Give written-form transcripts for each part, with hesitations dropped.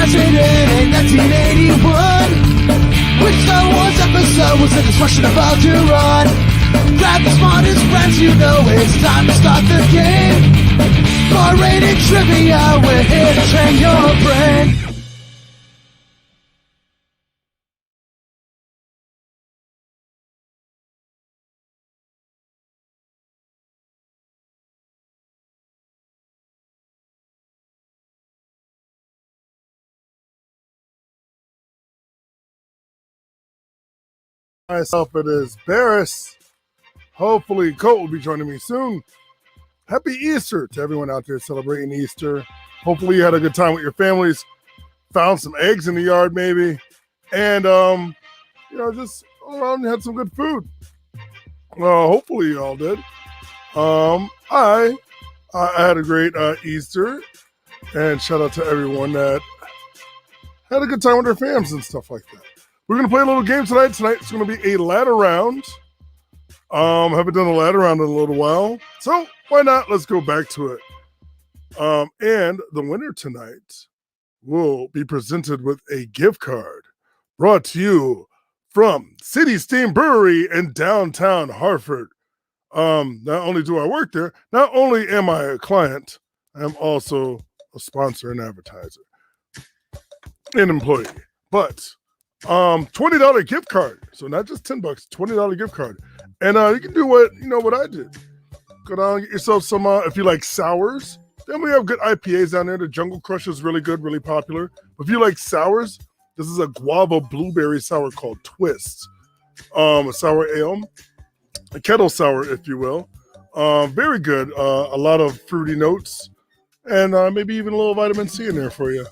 president in 1981. Which Star Wars episode was the discussion about to run? Grab the smartest friends, you know it's time to start the game. R-rated trivia, we're here to train your brain. Myself, it is Barris. Hopefully, Colt will be joining me soon. Happy Easter to everyone out there celebrating Easter. Hopefully, you had a good time with your families. Found some eggs in the yard, maybe, and just all around had some good food. Hopefully, you all did. I had a great Easter, and shout out to everyone that had a good time with their fams and stuff like that. We're going to play a little game tonight. Tonight it's going to be a ladder round. Haven't done a ladder round in a little while. So why not? Let's go back to it. And the winner tonight will be presented with a gift card brought to you from City Steam Brewery in downtown Hartford. Not only do I work there, not only am I a client, I'm also a sponsor and advertiser and employee. But $20 gift card. So not just $10, $20 gift card. And you can do what I did. Go down and get yourself some, if you like sours, then we have good IPAs down there. The Jungle Crush is really good, really popular. But if you like sours, this is a guava blueberry sour called Twist. A sour ale, a kettle sour, if you will. Very good. A lot of fruity notes and maybe even a little vitamin C in there for you.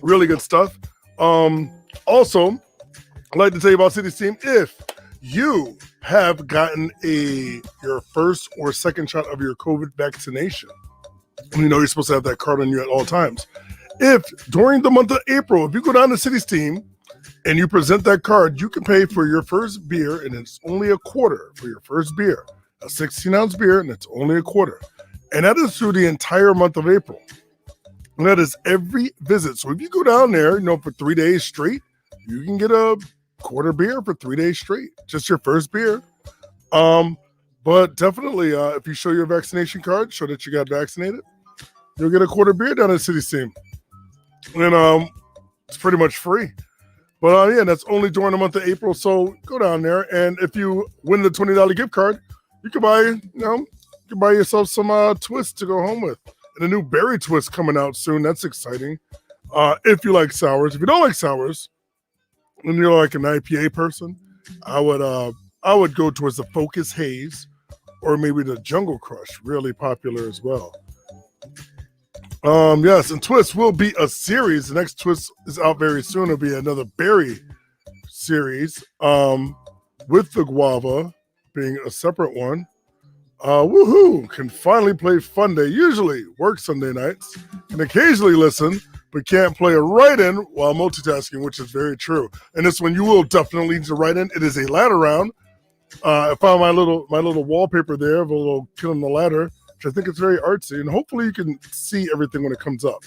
Really good stuff. Also, I'd like to tell you about City Steam. If you have gotten your first or second shot of your COVID vaccination, you know you're supposed to have that card on you at all times. If during the month of April, if you go down to City Steam and you present that card, you can pay for your first beer, and it's only a quarter for your first beer. A 16-ounce beer, and it's only a quarter. And that is through the entire month of April. And that is every visit. So if you go down there, for 3 days straight, you can get a quarter beer for 3 days straight. Just your first beer. But definitely, if you show your vaccination card, show that you got vaccinated, you'll get a quarter beer down at City Steam. And it's pretty much free. But that's only during the month of April. So go down there, and if you win the $20 gift card, you can buy yourself some Twist to go home with. And a new berry twist coming out soon. That's exciting. If you like sours. If you don't like sours, and you're like an IPA person, I would go towards the Focus Haze or maybe the Jungle Crush. Really popular as well. Yes, and Twist will be a series. The next Twist is out very soon. It'll be another berry series with the guava being a separate one. Woohoo! Can finally play Funday. Usually work Sunday nights. Can occasionally listen, but can't play a write-in while multitasking, which is very true. And this one you will definitely need to write in. It is a ladder round. I found my little wallpaper there of a little killing the ladder, which I think is very artsy, and hopefully you can see everything when it comes up.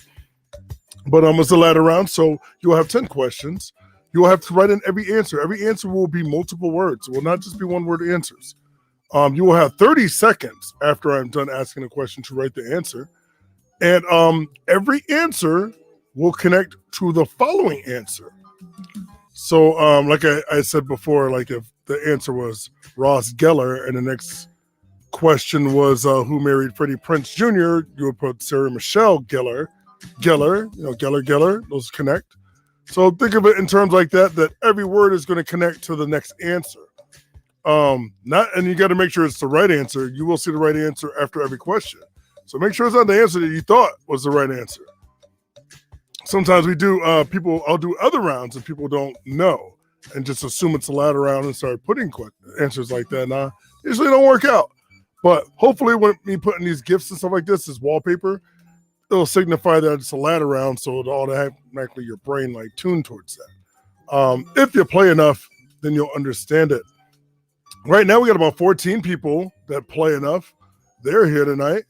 But it's a ladder round, so you'll have 10 questions. You will have to write in every answer. Every answer will be multiple words. It will not just be one-word answers. You will have 30 seconds after I'm done asking a question to write the answer. And every answer will connect to the following answer. So like I said before, like if the answer was Ross Geller and the next question was who married Freddie Prinze Jr., you would put Sarah Michelle Gellar. Geller, those connect. So think of it in terms like that every word is going to connect to the next answer. And you got to make sure it's the right answer. You will see the right answer after every question. So make sure it's not the answer that you thought was the right answer. Sometimes we do, I'll do other rounds and people don't know and just assume it's a ladder round and start putting answers like that. Now, usually don't work out. But hopefully when me putting these gifts and stuff like this wallpaper, it'll signify that it's a ladder round, so it'll automatically your brain like tuned towards that. If you play enough, then you'll understand it. Right now we got about 14 people that play enough. They're here tonight.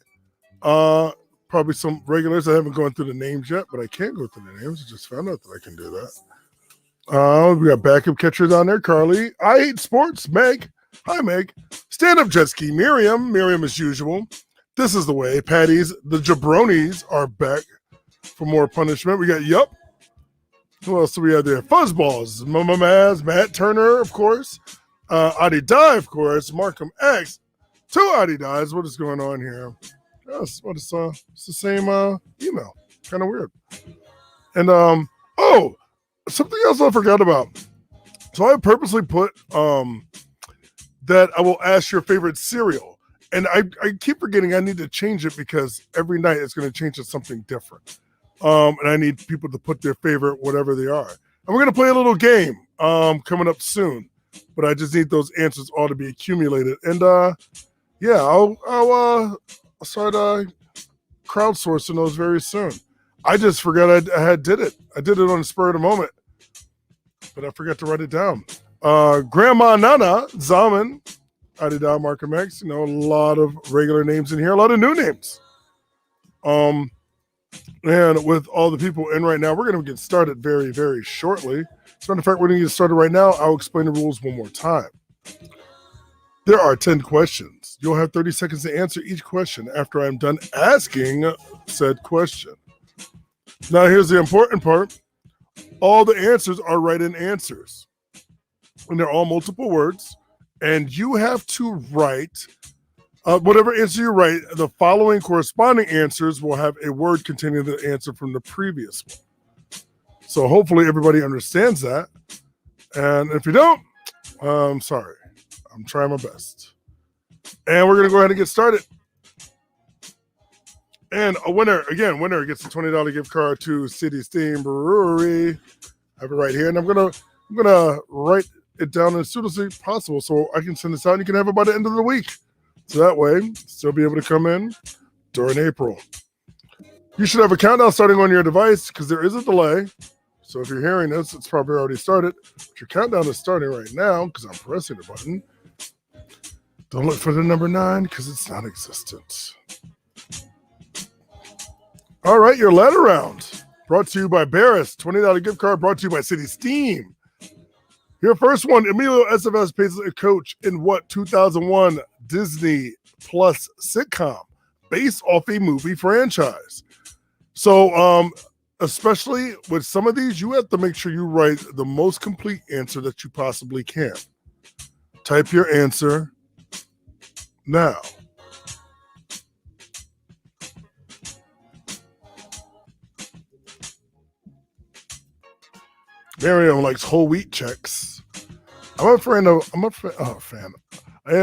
probably some regulars. I haven't gone through the names yet, but I can't go through the names. I just found out that I can do that. We got backup catchers on there. Carly. I hate sports. Meg. Hi, Meg. Stand-up jet ski. Miriam. Miriam as usual. This is the way. Patties. The jabronis are back for more punishment. We got Yup. Who else do we have there? Fuzzballs. Mama Maz. Matt Turner, of course. Adi Die, of course. Markham X. 2 Adi Dies. What is going on here? Yes, it's the same email. Kind of weird. And something else I forgot about. So I purposely put that I will ask your favorite cereal. And I keep forgetting I need to change it because every night it's going to change to something different. And I need people to put their favorite whatever they are. And we're going to play a little game coming up soon. But I just need those answers all to be accumulated. And I'll start crowdsourcing those very soon. I just forgot I did it. I did it on the spur of the moment, but I forgot to write it down. Grandma Nana, Zaman, Adida, Markham X, a lot of regular names in here, a lot of new names. And with all the people in right now, we're going to get started very, very shortly. As a matter of fact, we're going to get started right now. I'll explain the rules one more time. There are 10 questions. You'll have 30 seconds to answer each question after I'm done asking said question. Now, here's the important part. All the answers are write-in answers. And they're all multiple words. And you have to write whatever answer you write. The following corresponding answers will have a word containing the answer from the previous one. So hopefully everybody understands that. And if you don't, I'm sorry. I'm trying my best. And we're going to go ahead and get started. And a winner gets a $20 gift card to City Steam Brewery. I have it right here. And I'm gonna write it down as soon as possible so I can send this out and you can have it by the end of the week. So that way, still be able to come in during April. You should have a countdown starting on your device because there is a delay. So if you're hearing this, it's probably already started. But your countdown is starting right now because I'm pressing the button. Don't look for the number 9 because it's not existent. All right, your letter round. Brought to you by Barris. $20 gift card brought to you by City Steam. Your first one, Emilio Estevez plays a coach in what 2001 Disney Plus sitcom based off a movie franchise? So, especially with some of these, you have to make sure you write the most complete answer that you possibly can. Type your answer now. Miriam likes whole wheat checks. I am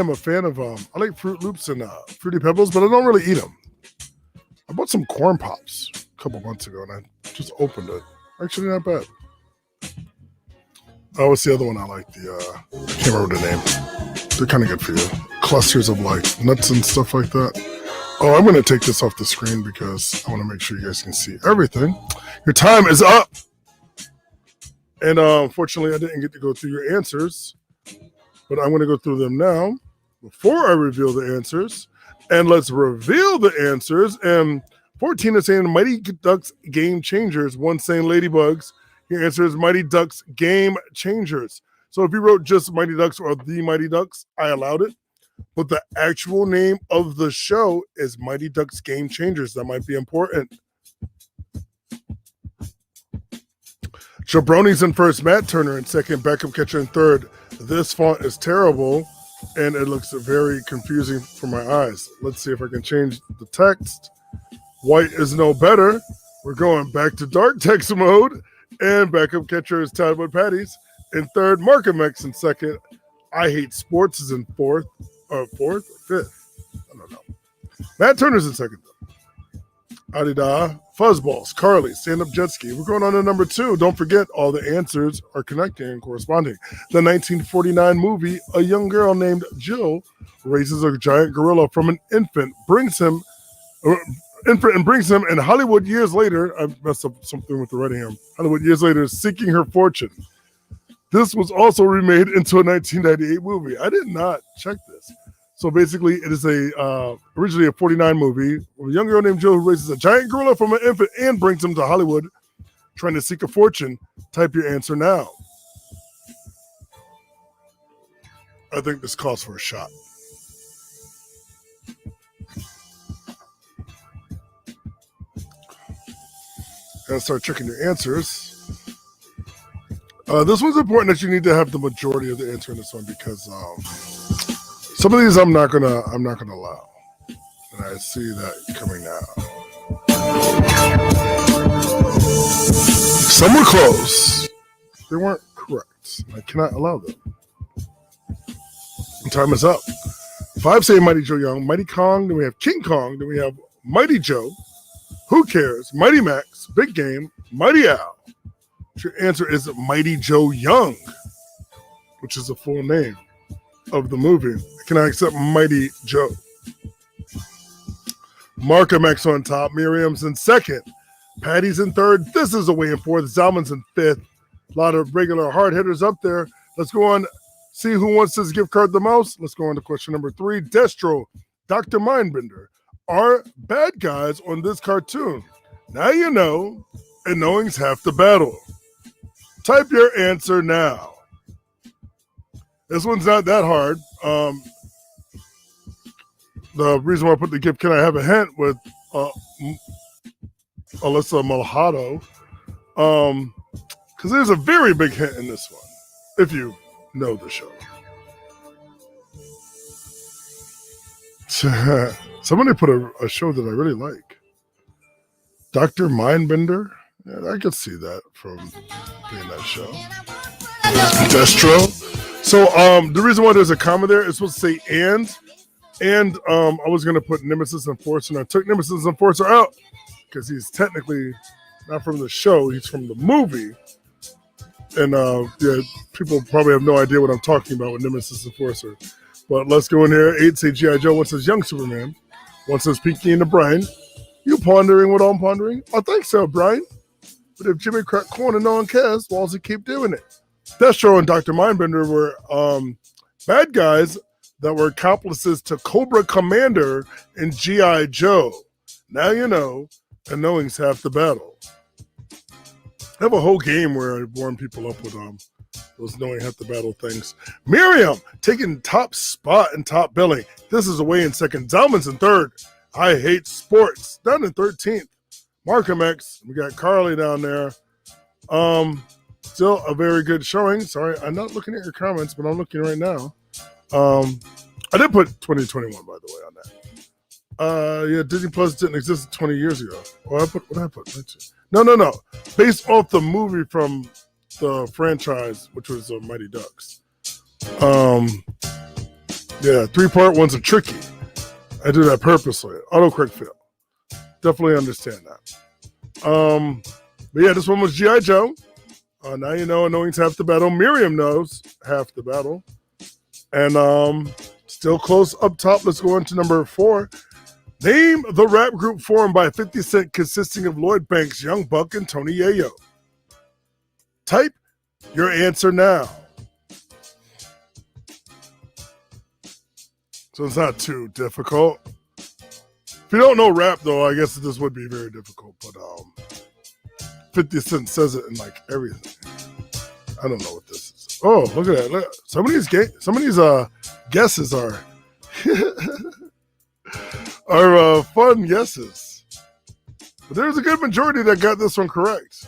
a fan of I like Fruit Loops and Fruity Pebbles, but I don't really eat them. I bought some corn pops a couple months ago and I just opened it. Actually not bad. Oh, what's the other one I like? I can't remember the name. They're kind of good for you. Clusters of like nuts and stuff like that. Oh, I'm going to take this off the screen because I want to make sure you guys can see everything. Your time is up. And unfortunately, I didn't get to go through your answers, but I'm going to go through them now before I reveal the answers. And let's reveal the answers. And 14 is saying Mighty Ducks Game Changers. 1 saying Ladybugs. Your answer is Mighty Ducks Game Changers. So if you wrote just Mighty Ducks or The Mighty Ducks, I allowed it. But the actual name of the show is Mighty Ducks Game Changers. That might be important. Jabroni's in first, Matt Turner in second, backup catcher in third. This font is terrible, and it looks very confusing for my eyes. Let's see if I can change the text. White is no better. We're going back to dark text mode, and backup catcher is tied with Patties. In third, Markham X in second. I Hate Sports is in fourth or fifth. I don't know. Matt Turner's in second, though. Adida, Fuzzballs, Carly, Stand-Up Jet Ski. We're going on to number 2. Don't forget, all the answers are connecting and corresponding. The 1949 movie, a young girl named Jill raises a giant gorilla from an infant, brings him, and Hollywood years later, I messed up something with the writing here, Hollywood years later, seeking her fortune. This was also remade into a 1998 movie. I did not check this. So basically, it is originally a 49 movie with a young girl named Jill who raises a giant gorilla from an infant and brings him to Hollywood trying to seek a fortune. Type your answer now. I think this calls for a shot. Gotta start checking your answers. This one's important that you need to have the majority of the answer in this one because some of these I'm not gonna allow, and I see that coming now. Some were close; they weren't correct. I cannot allow them. Time is up. 5 say Mighty Joe Young, Mighty Kong. Then we have King Kong. Then we have Mighty Joe. Who Cares? Mighty Max. Big Game. Mighty Al. Your answer is Mighty Joe Young, which is the full name of the movie. Can I accept Mighty Joe? Markham X on top. Miriam's in second. Patty's in third. This is a way in fourth. Zalman's in fifth. A lot of regular hard hitters up there. Let's go on. See who wants this gift card the most. Let's go on to question number 3. Destro, Dr. Mindbender are bad guys on this cartoon. Now you know, and knowing's half the battle. Type your answer now. This one's not that hard. The reason why I put the gift, can I have a hint with Alyssa Malhado? Because there's a very big hint in this one, if you know the show. Somebody put a show that I really like. Dr. Mindbender. Yeah, I could see that from being that show. Destro. So the reason why there's a comma there is supposed to say and I was gonna put Nemesis Enforcer, and I took Nemesis Enforcer out because he's technically not from the show, he's from the movie. And yeah, people probably have no idea what I'm talking about with Nemesis Enforcer. But let's go in here. 8 say G.I. Joe. 1 says Young Superman. 1 says Pinky and the Brain. You pondering what I'm pondering? I think so, Brian. But if Jimmy crack corn and no one cares, why does he keep doing it? Destro and Dr. Mindbender were bad guys that were accomplices to Cobra Commander and G.I. Joe. Now you know, and knowing's half the battle. I have a whole game where I warm people up with those knowing half the battle things. Miriam taking top spot in top billing. This is away in second. Zalman's in third. I Hate Sports down in 13th. Markham X. We got Carly down there. Still a very good showing. Sorry, I'm not looking at your comments, but I'm looking right now. I did put 2021 by the way on that. Yeah, Disney Plus didn't exist 20 years ago. What did I put? No. Based off the movie from the franchise, which was Mighty Ducks. Yeah, 3-part ones are tricky. I do that purposely. Autocorrect fail. Definitely understand that. But yeah, this one was G.I. Joe. Now you know, knowing's half the battle. Miriam knows half the battle. And still close up top. Let's go on to number 4. Name the rap group formed by 50 Cent consisting of Lloyd Banks, Young Buck, and Tony Yayo. Type your answer now. So it's not too difficult. If you don't know rap, though, I guess this would be very difficult. But 50 Cent says it in like everything. I don't know what this is. Oh, look at that. Look, some of these guesses are are fun guesses. But there's a good majority that got this one correct.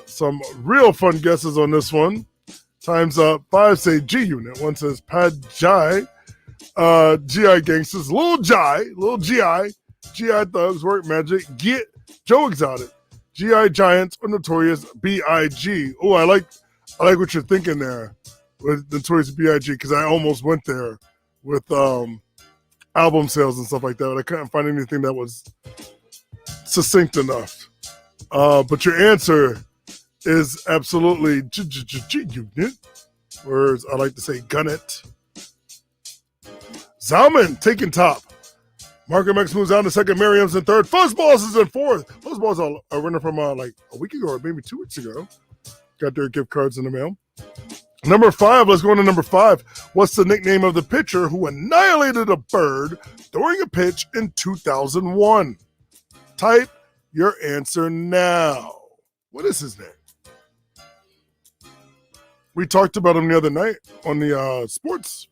Some real fun guesses on this one. Time's up. 5 say G Unit. 1 says Pad Jai. GI Gangsters. Lil GI. GI Thugs. Work Magic. Get Joe Exotic. GI Giants or Notorious B.I.G. Oh, I like what you're thinking there with Notorious B.I.G. because I almost went there with album sales and stuff like that, but I couldn't find anything that was succinct enough. But your answer is absolutely G-Unit, or as I like to say, gun it. Zalman taking top. Markham X moves down to second. Miriam's in third. Fuzzballs is in fourth. Fuzzballs a winner from like a week ago or maybe 2 weeks ago. Got their gift cards in the mail. Number 5, let's go on to number 5. What's the nickname of the pitcher who annihilated a bird during a pitch in 2001? Type your answer now. What is his name? We talked about him the other night on the sports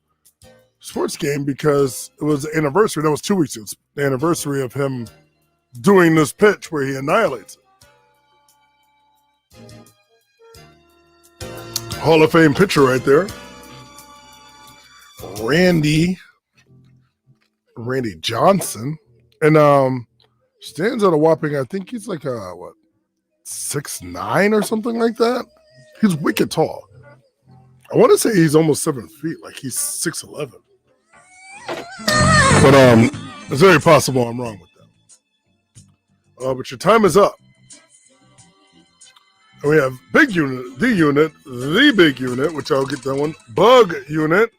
game because it was the anniversary. That was 2 weeks ago. It's the anniversary of him doing this pitch where he annihilates it. Hall of Fame pitcher right there. Randy Johnson. And stands at a whopping, I think he's like 6'9" or something like that. He's wicked tall. I want to say he's almost 7 feet, like he's 6'11". But it's very possible I'm wrong with that. But your time is up. And we have big unit, the big unit, which I'll get that one, bug unit.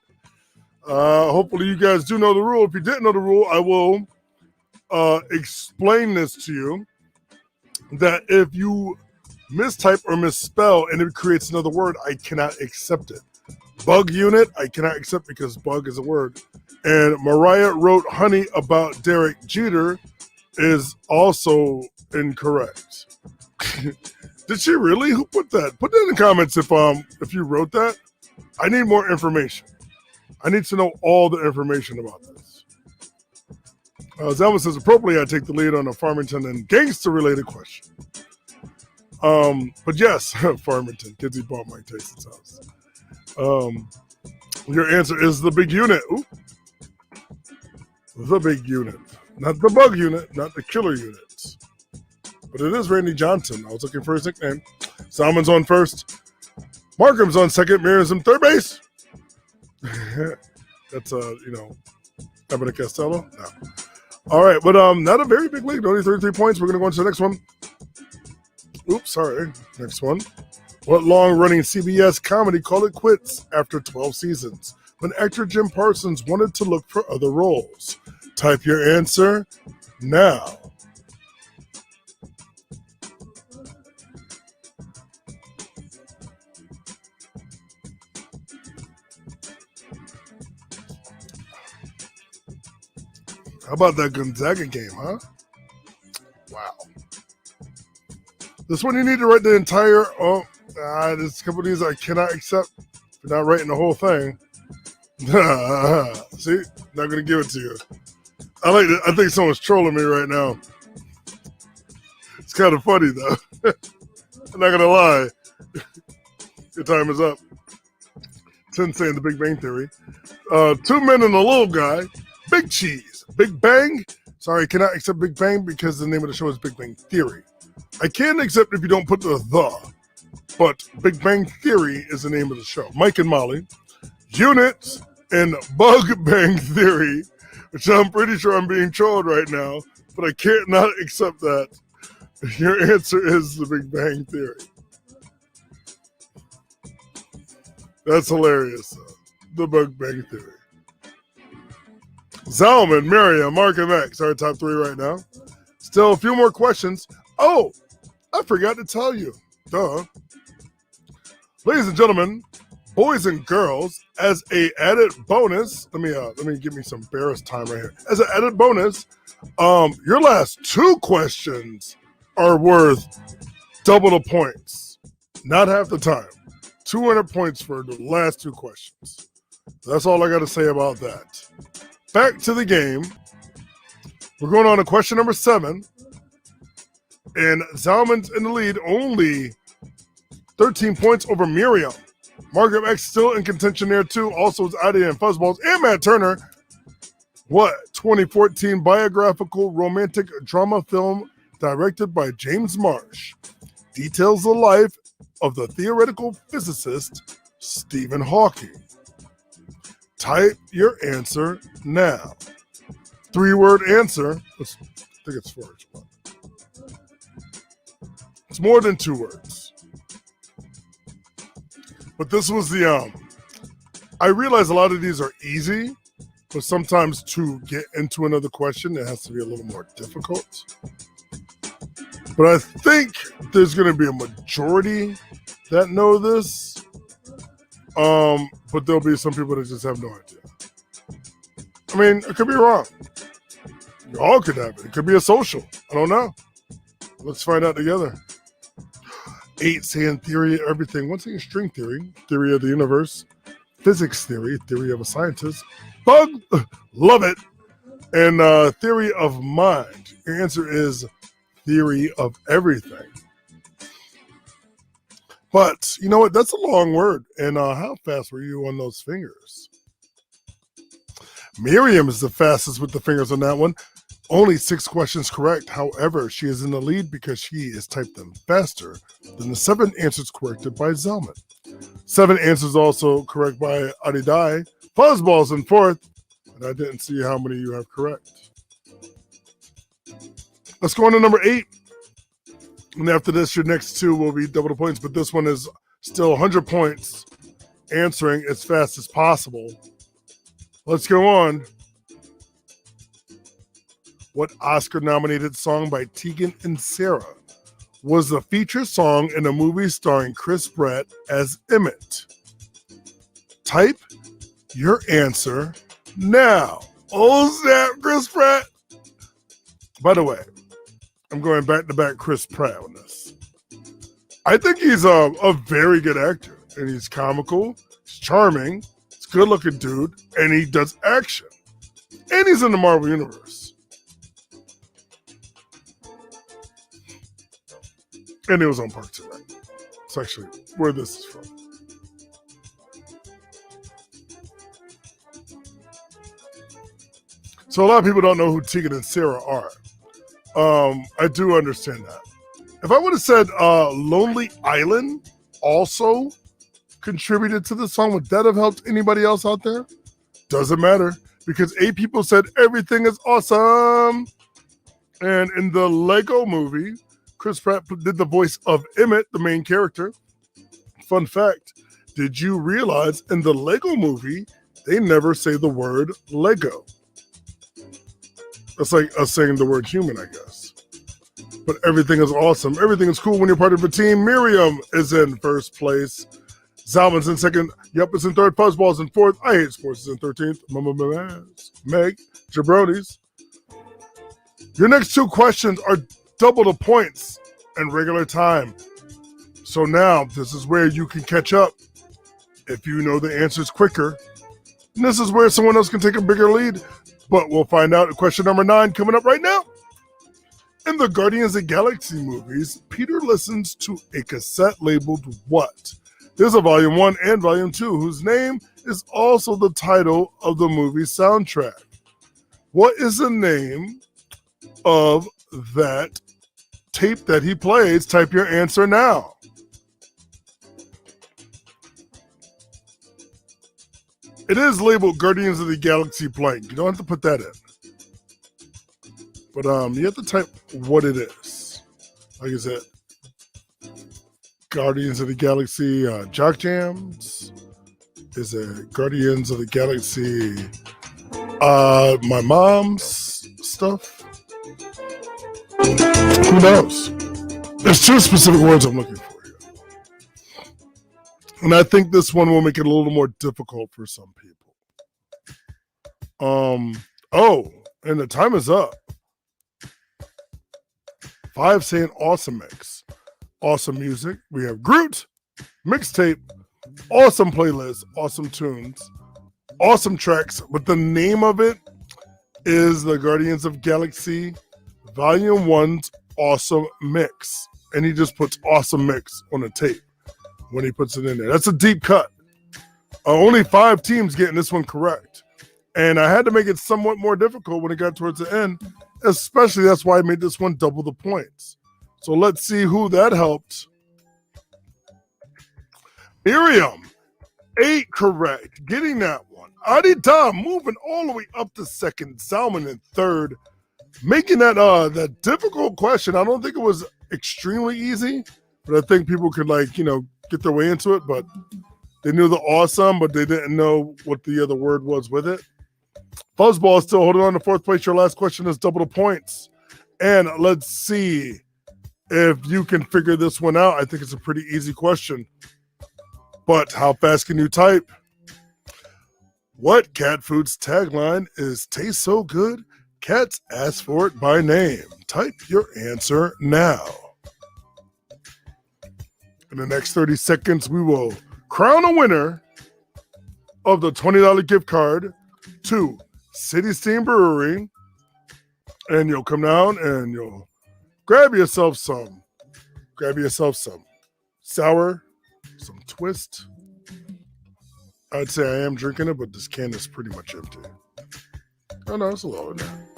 Hopefully you guys do know the rule. If you didn't know the rule, I will explain this to you. That if you mistype or misspell and it creates another word, I cannot accept it. Bug unit, I cannot accept because bug is a word. And Mariah wrote honey about Derek Jeter is also incorrect. Did she really? Who put that? Put that in the comments if you wrote that. I need more information. I need to know all the information about this. Zalman says, appropriately, I take the lead on a Farmington and gangster-related question. But yes, Farmington, kids who bought Mike Tyson's house. Your answer is the big unit. Ooh. The big unit. Not the bug unit, not the killer units. But it is Randy Johnson. I was looking for his nickname. Salmon's on first. Markham's on second. Miriam's in third base. That's, Abbott Costello? No. All right, but not a very big lead. Only 33 points. We're going to go on to the next one. Oops, sorry. Next one. What long-running CBS comedy called it quits after 12 seasons when actor Jim Parsons wanted to look for other roles? Type your answer now. How about that Gonzaga game, huh? Wow. This one you need to write the entire, there's a couple of these I cannot accept for not writing the whole thing. See? Not going to give it to you. I like it. I think someone's trolling me right now. It's kind of funny, though. I'm not going to lie. Your time is up. Sensei in the Big Bang Theory. 2 men and a little guy. Big Cheese. Big Bang. Sorry, cannot accept Big Bang because the name of the show is Big Bang Theory. I can accept if you don't put the, but Big Bang Theory is the name of the show. Mike and Molly. Units and Bug Bang Theory, which I'm pretty sure I'm being trolled right now, but I can't not accept that. Your answer is the Big Bang Theory. That's hilarious. The Bug Bang Theory. Zalman, Miriam, Mark, and Max are top 3 right now. Still a few more questions. Oh, I forgot to tell you. Duh. Ladies and gentlemen, boys and girls, as a added bonus, let me give me some Barris time right here. As an added bonus, your last 2 questions are worth double the points. Not half the time. 200 points for the last 2 questions. That's all I got to say about that. Back to the game. We're going on to question number 7. And Zalman's in the lead, only 13 points over Miriam. Margaret X still in contention there too. Also is Ida and Fuzzballs and Matt Turner. What 2014 biographical romantic drama film directed by James Marsh details the life of the theoretical physicist Stephen Hawking. Type your answer now. 3-word answer. I think it's 4. It's more than 2 words. But this was the, I realize a lot of these are easy, but sometimes to get into another question, it has to be a little more difficult. But I think there's going to be a majority that know this. But there'll be some people that just have no idea. I mean, it could be wrong. You all could have it. It could be a social. I don't know. Let's find out together. 8 saying theory of everything. 1 saying string theory, theory of the universe, physics theory, theory of a scientist, bug, love it, and theory of mind. Your answer is theory of everything. But you know what? That's a long word. And how fast were you on those fingers? Miriam is the fastest with the fingers on that one. Only 6 questions correct. However, she is in the lead because she has typed them faster than the 7 answers corrected by Zelman. 7 answers also correct by Adidai. Fuzzball's in 4th, and I didn't see how many you have correct. Let's go on to number 8. And after this, your next 2 will be double the points, but this one is still 100 points, answering as fast as possible. Let's go on. What Oscar-nominated song by Tegan and Sara was the feature song in a movie starring Chris Pratt as Emmett? Type your answer now. Oh, snap, Chris Pratt. By the way, I'm going back-to-back Chris Pratt on this. I think he's a very good actor, and he's comical, he's charming, he's a good-looking dude, and he does action. And he's in the Marvel Universe. And it was on Parks and Rec. It's actually where this is from. So a lot of people don't know who Tegan and Sara are. I do understand that. If I would have said Lonely Island also contributed to the song, would that have helped anybody else out there? Doesn't matter, because 8 people said everything is awesome. And in the Lego movie, Chris Pratt did the voice of Emmett, the main character. Fun fact, did you realize in the Lego movie, they never say the word Lego? That's like us saying the word human, I guess. But everything is awesome. Everything is cool when you're part of a team. Miriam is in 1st place. Zalman's in 2nd. Yup is in 3rd. Fuzzball's in 4th. I Hate Sports is in 13th. Meg, Jabronis. Your next 2 questions are double the points in regular time. So now this is where you can catch up if you know the answers quicker. And this is where someone else can take a bigger lead. But we'll find out in question number 9 coming up right now. In the Guardians of the Galaxy movies, Peter listens to a cassette labeled what? There's a volume 1 and volume 2 whose name is also the title of the movie soundtrack. What is the name of that tape that he plays? Type your answer now. It is labeled Guardians of the Galaxy blank. You don't have to put that in. But you have to type what it is. Like I said, Guardians of the Galaxy Jock Jams. Is it Guardians of the Galaxy my mom's stuff? Who knows? There's 2 specific words I'm looking for here. And I think this one will make it a little more difficult for some people. Oh, and the time is up. 5 saying awesome mix. Awesome music. We have Groot, mixtape, awesome playlist, awesome tunes, awesome tracks. But the name of it is the Guardians of Galaxy Volume 1's Awesome Mix. And he just puts awesome mix on a tape when he puts it in there. That's a deep cut. Only 5 teams getting this one correct. And I had to make it somewhat more difficult when it got towards the end. Especially that's why I made this one double the points. So let's see who that helped. Miriam, 8 correct. Getting that one. Adita moving all the way up to 2nd. Salmon in 3rd. Making that that difficult question. I don't think it was extremely easy, but I think people could get their way into it. But they knew the awesome, but they didn't know what the other word was with it. Fuzzball is still holding on to 4th place. Your last question is double the points. And let's see if you can figure this one out. I think it's a pretty easy question. But how fast can you type? What cat food's tagline is "Tastes so good, cats ask for it by name"? Type your answer now. In the next 30 seconds, we will crown a winner of the $20 gift card to City Steam Brewery. And you'll come down and you'll grab yourself some sour, some twist. I'd say I am drinking it, but this can is pretty much empty. Oh no, it's a little in there.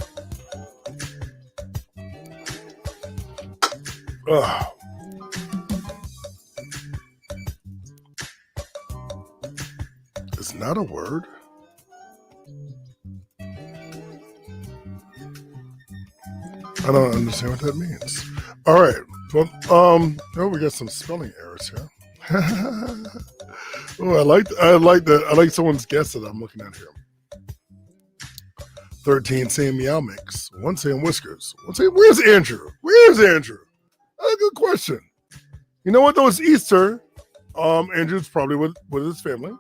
It's not a word. I don't understand what that means. All right. Well, oh, we got some spelling errors here. Oh, I like that. I like someone's guess that I'm looking at here. 13 saying meow mix. 1 saying whiskers. 1 saying, where's Andrew? Where's Andrew? That's a good question. You know what though? It's Easter. Andrew's probably with his family.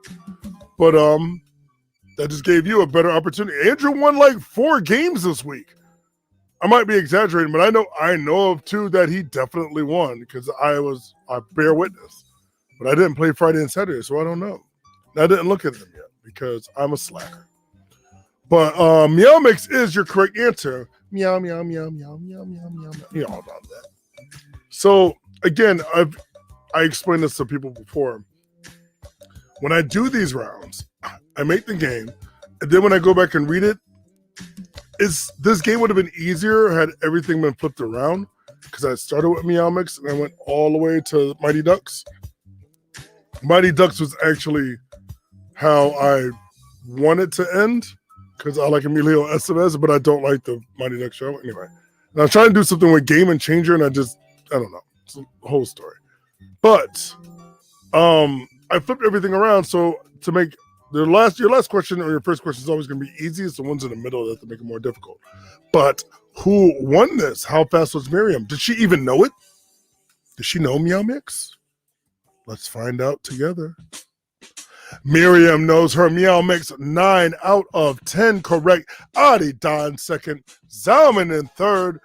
But that just gave you a better opportunity. Andrew won like 4 games this week. I might be exaggerating, but I know of 2 that he definitely won because I bear witness. But I didn't play Friday and Saturday, so I don't know. I didn't look at them yet because I'm a slacker. But meow mix is your correct answer. Meow, meow, meow, meow, meow, meow, meow. You know about that. So again, I explained this to people before. When I do these rounds, I make the game, and then when I go back and read it, this game would have been easier had everything been flipped around because I started with Meow Mix and I went all the way to Mighty Ducks. Mighty Ducks was actually how I wanted to end because I like Emilio Estevez, but I don't like the Mighty Ducks show anyway. And I was trying to do something with Game and Changer, and I don't know. It's a whole story. But I flipped everything around so to make your last question or your first question is always going to be easy. It's the ones in the middle that have to make it more difficult. But who won this? How fast was Miriam? Did she even know it? Did she know Meow Mix? Let's find out together. Miriam knows her Meow Mix. 9 out of 10 correct. Adi Don second. Zalman in third.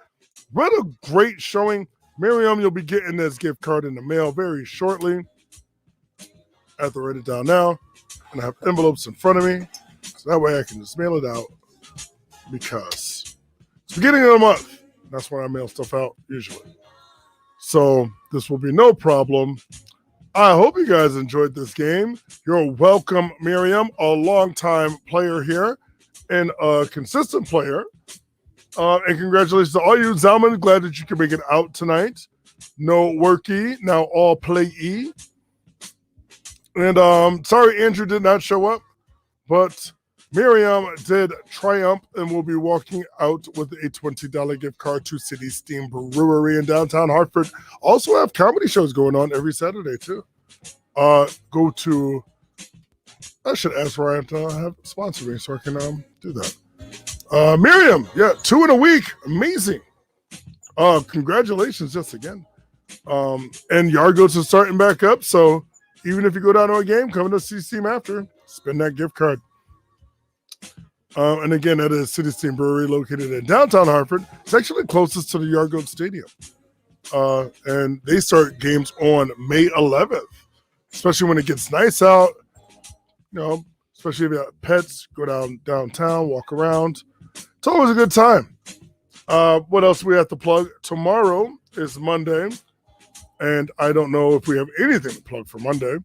What a great showing. Miriam, you'll be getting this gift card in the mail very shortly. I have to write it down now. And I have envelopes in front of me. So that way I can just mail it out. Because it's beginning of the month. That's when I mail stuff out usually. So this will be no problem. I hope you guys enjoyed this game. You're welcome, Miriam, a longtime player here and a consistent player. And congratulations to all you. Zalman, glad that you can make it out tonight. No worky, now all play-y. And sorry Andrew did not show up, but Miriam did triumph and will be walking out with a $20 gift card to City Steam Brewery in downtown Hartford. Also have comedy shows going on every Saturday too. Go to, I should ask Ryan to have sponsor me so I can do that. Miriam, yeah, 2 in a week. Amazing. Congratulations just again. And Yard Goats are starting back up, so even if you go down to a game, come to see Steam after, spend that gift card. And again, that is City Steam Brewery located in downtown Hartford. It's actually closest to the Yard Goat Stadium. And they start games on May 11th, especially when it gets nice out. You know, especially if you have pets, go downtown, walk around. It's always a good time. What else we have to plug? Tomorrow is Monday. And I don't know if we have anything to plug for Monday,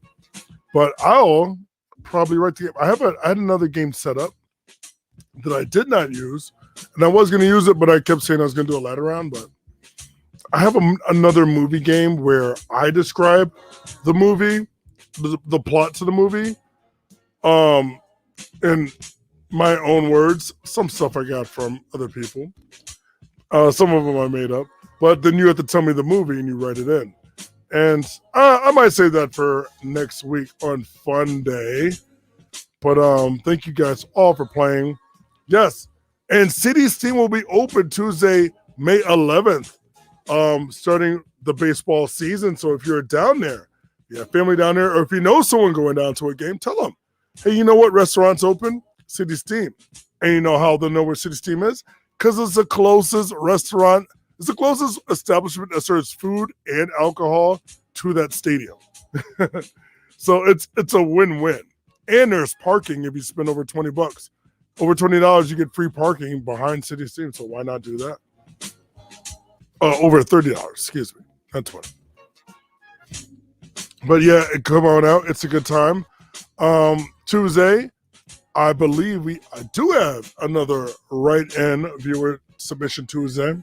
but I'll probably write the game. I had another game set up that I did not use, and I was going to use it, but I kept saying I was going to do a ladder round. But I have another movie game where I describe the movie, the plot to the movie, in my own words. Some stuff I got from other people. Some of them I made up, but then you have to tell me the movie and you write it in. And I might say that for next week on Funday. But thank you guys all for playing. Yes. And City Steam will be open Tuesday, May 11th, starting the baseball season. So if you're down there, you have family down there, or if you know someone going down to a game, tell them, hey, you know what restaurant's open? City Steam. And you know how they'll know where City Steam is? Because it's the closest restaurant, it's the closest establishment that serves food and alcohol to that stadium. So it's a win-win. And there's parking if you spend over $20. Over $20, you get free parking behind City Steam, so why not do that? Over $30, excuse me, not 20. But yeah, come on out. It's a good time. Tuesday, I believe I do have another write-in viewer submission Tuesday.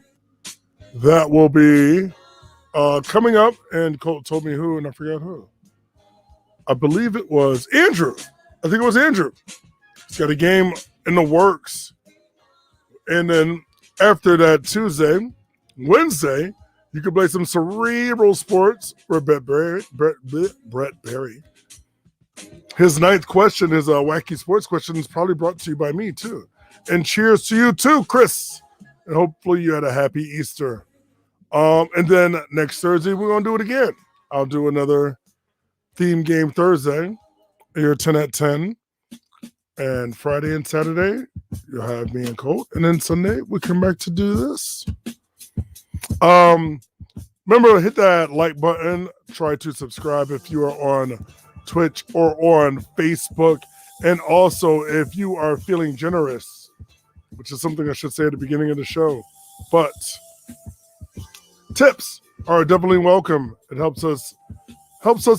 That will be coming up, and Colt told me who, and I forgot who. I believe it was Andrew. I think it was Andrew. He's got a game in the works. And then after that Wednesday, you can play some cerebral sports for Brett Berry. His ninth question, his wacky sports question, is probably brought to you by me, too. And cheers to you, too, Chris. And hopefully you had a happy Easter. And then next Thursday, we're going to do it again. I'll do another theme game Thursday. You're 10 at 10. And Friday and Saturday, you'll have me and Colt. And then Sunday, we come back to do this. Remember, hit that like button. Try to subscribe if you are on Twitch or on Facebook. And also, if you are feeling generous, which is something I should say at the beginning of the show. But tips are definitely welcome. It helps us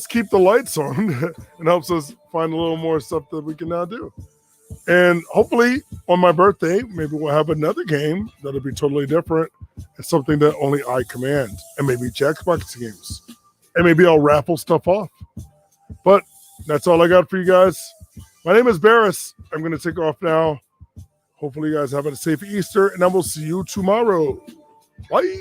keep the lights on and helps us find a little more stuff that we can now do. And hopefully on my birthday, maybe we'll have another game that'll be totally different. It's something that only I command, and maybe Jackbox games. And maybe I'll raffle stuff off. But that's all I got for you guys. My name is Barris. I'm going to take off now. Hopefully you guys have a safe Easter, and I will see you tomorrow. Bye.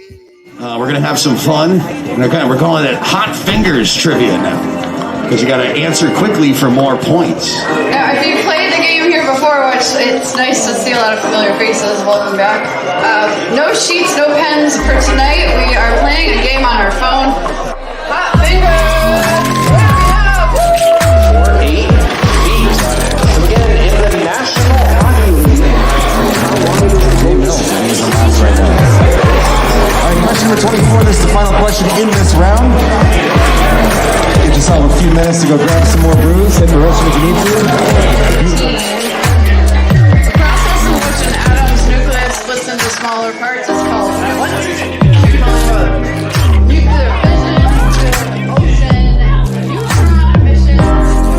We're going to have some fun. We're calling it Hot Fingers Trivia now. Because you got to answer quickly for more points. Now, if you played the game here before, which it's nice to see a lot of familiar faces, welcome back. No sheets, no pens for tonight. We are playing a game on our phone. Hot Fingers! What do we have? 8 feet. Again, in the National Hockey League. All right, question number 24. This is the final question in this round. Get yourself a few minutes to go grab some more brews. Hit the roast if you need to.